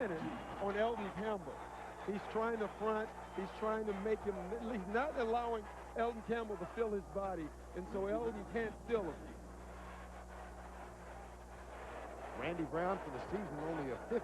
On Elton Campbell. He's trying to front. He's trying to make him, he's not allowing Elton Campbell to feel his body, and so Elton can't feel him. Randy Brown for the season only a 53%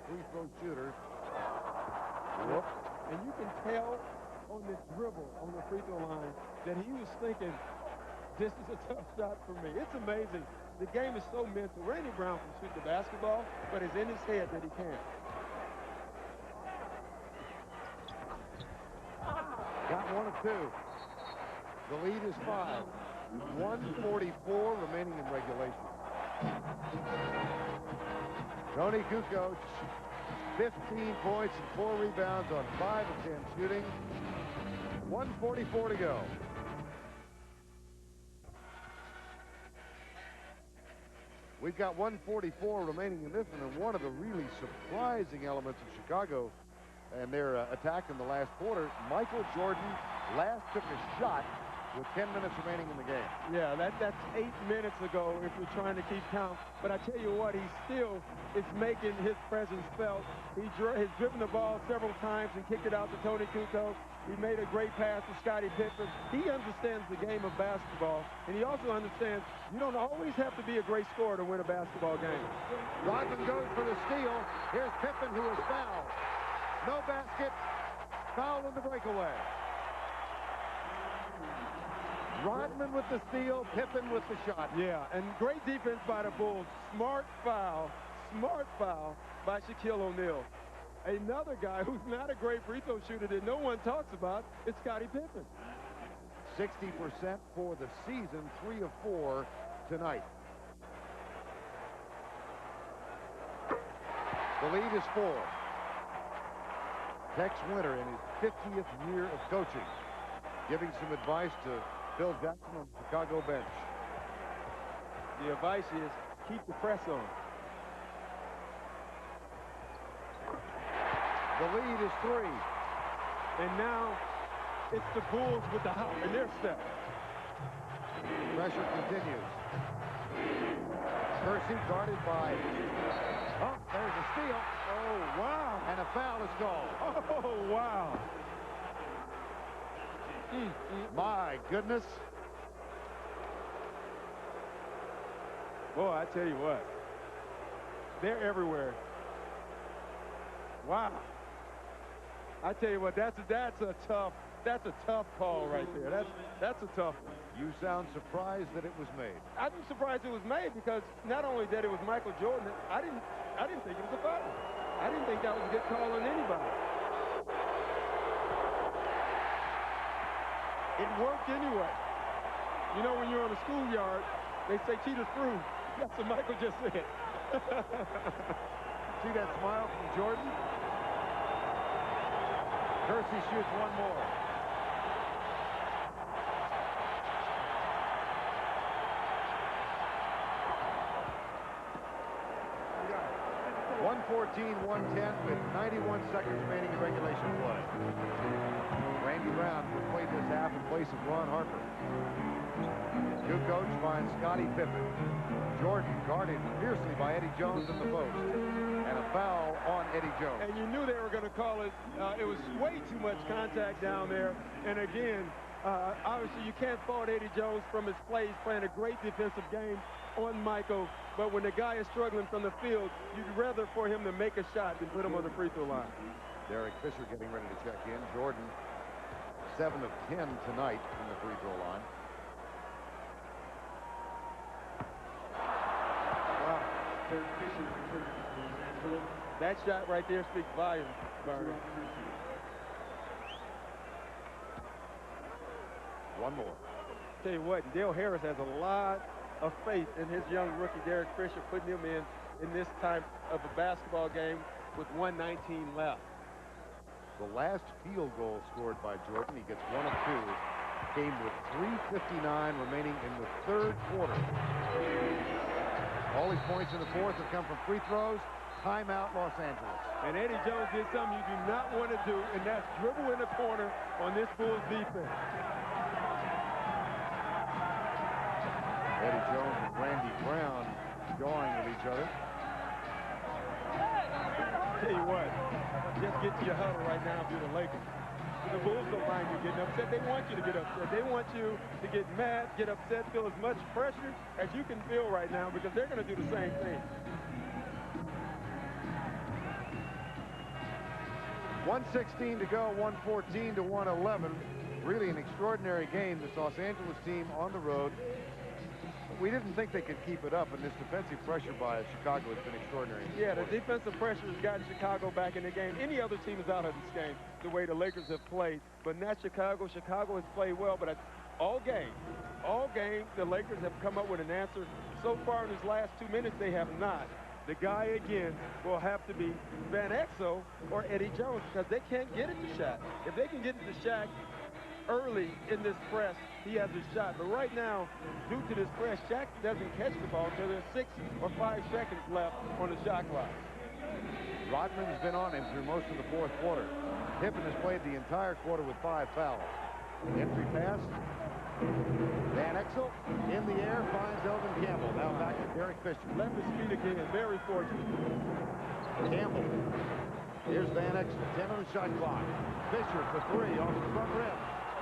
free throw shooter. Whoop. And you can tell on this dribble on the free throw line that he was thinking, this is a tough shot for me. It's amazing. The game is so mental. Randy Brown can shoot the basketball, but it's in his head that he can't. Got one of two. The lead is 5. 1:44 remaining in regulation. Tony Kukoc, 15 points and 4 rebounds on 5 of 10 shooting. 1:44 to go. We've got 1:44 remaining in this one, and one of the really surprising elements of Chicago and their attack in the last quarter, Michael Jordan last took a shot with 10 minutes remaining in the game. Yeah, that's 8 minutes ago if we're trying to keep count. But I tell you what, he still is making his presence felt. He has driven the ball several times and kicked it out to Tony Kukoc. He made a great pass to Scottie Pippen. He understands the game of basketball, and he also understands you don't always have to be a great scorer to win a basketball game. Rodman goes for the steal. Here's Pippen, who is fouled. No basket. Foul in the breakaway. Rodman with the steal, Pippen with the shot. Yeah, and great defense by the Bulls. Smart foul by Shaquille O'Neal. Another guy who's not a great free throw shooter that no one talks about is Scottie Pippen. 60% for the season, 3 of 4 tonight. The lead is 4. Tex Winter in his 50th year of coaching, giving some advice to Phil Jackson on the Chicago bench. The advice is keep the press on. The lead is 3. And now it's the Bulls with the hop in their step. Pressure continues. Kersey guarded by... Oh, there's a steal. Oh, wow. And a foul is called. Oh, wow. My goodness. Boy, I tell you what. They're everywhere. Wow. I tell you what, that's a tough call right there. That's a tough one. You sound surprised that it was made. I'm surprised it was made because not only that it was Michael Jordan, I didn't think it was a foul. I didn't think that was a good call on anybody. It worked anyway. You know, when you're on a schoolyard, they say cheaters prove. That's what Michael just said. See that smile from Jordan? Kersey shoots one more. (114-110) with 91 seconds remaining in regulation play. Randy Brown will play this half in place of Ron Harper. Kukoc finds Scottie Pippen. Jordan guarded fiercely by Eddie Jones in the post. And a foul on Eddie Jones. And you knew they were going to call it. It was way too much contact down there. And again, obviously you can't fault Eddie Jones from his play. He's playing a great defensive game on Michael. But when the guy is struggling from the field, you'd rather for him to make a shot than put him on the free throw line. Derek Fisher getting ready to check in. Jordan, 7 of 10 tonight from the free throw line. Wow. That shot right there speaks volumes, Barney. One more. Tell you what, Dale Harris has a lot of faith in his young rookie, Derek Fisher, putting him in this type of a basketball game with 1:19 left. The last field goal scored by Jordan, he gets 1 of 2. Game with 3:59 remaining in the third quarter. All his points in the fourth have come from free throws. Timeout, Los Angeles. And Eddie Jones did something you do not want to do, and that's dribble in the corner on this Bulls defense. Eddie Jones and Randy Brown jawing with each other. tell you what, just get to your huddle right now if you're the Lakers. The Bulls don't mind you getting upset. They want you to get upset. They want you to get mad, get upset, feel as much pressure as you can feel right now because they're going to do the same thing. 1:16 to go, 114 to 111. Really an extraordinary game. This Los Angeles team on the road. We didn't think they could keep it up, and this defensive pressure by Chicago has been extraordinary. Yeah, the defensive pressure has gotten Chicago back in the game. Any other team is out of this game the way the Lakers have played, but not Chicago. Chicago has played well, but all game, the Lakers have come up with an answer. So far in these last 2 minutes, they have not. The guy, again, will have to be Van Exel or Eddie Jones because they can't get it to Shaq. If they can get it to Shaq early in this press, he has a shot. But right now, due to this press, Shaq doesn't catch the ball until there's 6 or 5 seconds left on the shot clock. Rodman's been on him through most of the fourth quarter. Pippen has played the entire quarter with 5 fouls. Entry pass. Van Exel in the air finds Elvin Campbell. Now back to Derek Fisher. Left his feet again. Very fortunate. Campbell. Here's Van Exel. 10 on the shot clock. Fisher for 3 off the front rim.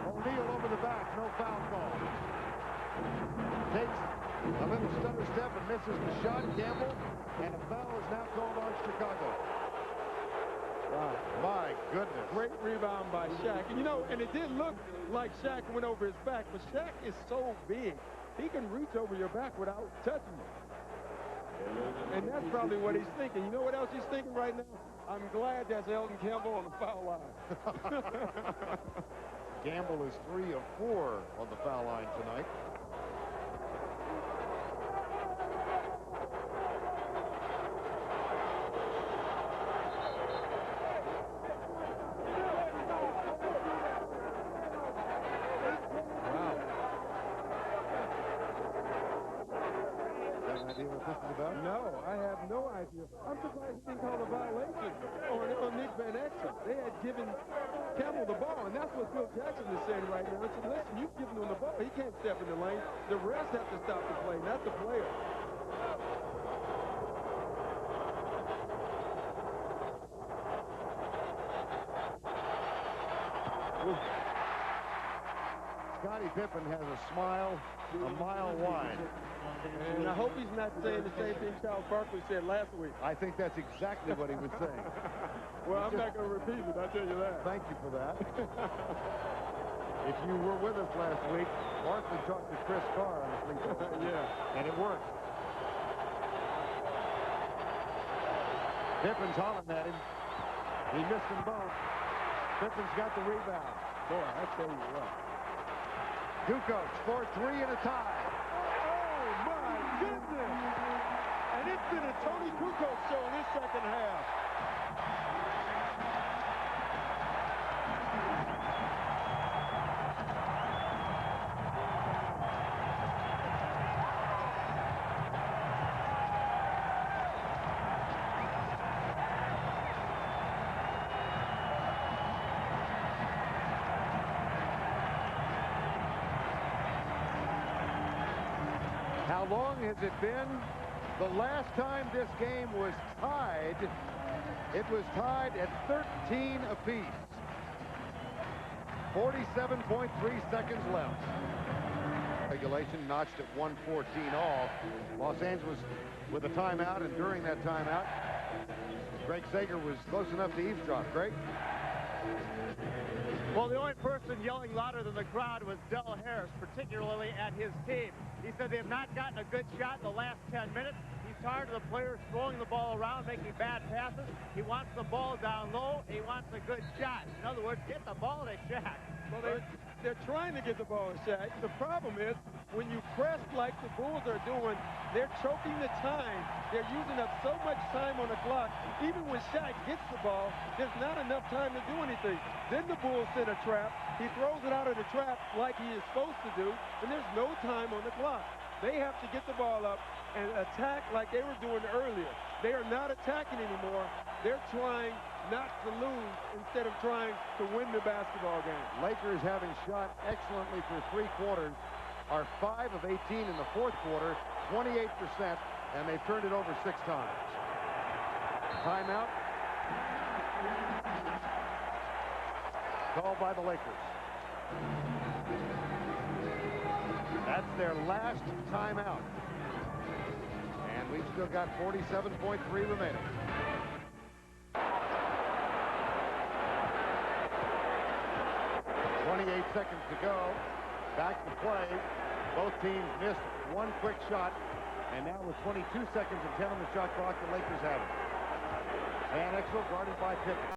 O'Neal over the back. No foul call. Takes a little stutter step and misses the shot. Campbell. And a foul is now called on Chicago. Wow. My goodness. Great rebound by Shaq. And, you know, and it did look like Shaq went over his back, but Shaq is so big. He can reach over your back without touching you. And that's probably what he's thinking. You know what else he's thinking right now? I'm glad that's Elton Campbell on the foul line. Campbell is 3 of 4 on the foul line tonight. No, I have no idea. I'm surprised he didn't call a violation on Nick Van Exel. They had given Campbell the ball, and that's what Phil Jackson is saying right now. He said, listen, you've given him the ball. He can't step in the lane. The refs have to stop the play, not the player. Scottie Pippen has a smile a mile wide. And I hope he's not saying the same thing Charles Barkley said last week. I think that's exactly what he was saying. Well, I'm not going to repeat it, I'll tell you that. Thank you for that. If you were with us last week, Barkley talked to Chris Carr on the free throw. Yeah. And it worked. Pippen's hollering at him. He missed them both. Pippen's got the rebound. Boy, I tell you what. Kukoc scored 3 in a tie. Goodness. And it's been a Tony Kukoc show in his second half. How long has it been? The last time this game was tied, it was tied at 13 apiece. 47.3 seconds left. Regulation notched at 114 all. Los Angeles with a timeout, and during that timeout, Greg Sager was close enough to eavesdrop. Greg? Well, the only person yelling louder than the crowd was Del Harris, particularly at his team. He said they have not gotten a good shot in the last 10 minutes. He's tired of the players throwing the ball around, making bad passes. He wants the ball down low. He wants a good shot. In other words, get the ball to Shaq. Well, they're trying to get the ball to Shaq. The problem is, when you press like the Bulls are doing, they're choking the time. They're using up so much time on the clock. Even when Shaq gets the ball, there's not enough time to do anything. Then the Bulls set a trap. He throws it out of the trap like he is supposed to do, and there's no time on the clock. They have to get the ball up and attack like they were doing earlier. They are not attacking anymore. They're trying not to lose instead of trying to win the basketball game. Lakers, having shot excellently for 3 quarters, are 5 of 18 in the fourth quarter, 28%, and they've turned it over 6 times. Timeout. Called by the Lakers. That's their last timeout. And we've still got 47.3 remaining. Seconds to go. Back to play. Both teams missed one quick shot. And now with 22 seconds and 10 on the shot clock, the Lakers have it. And Exel guarded by Pippen.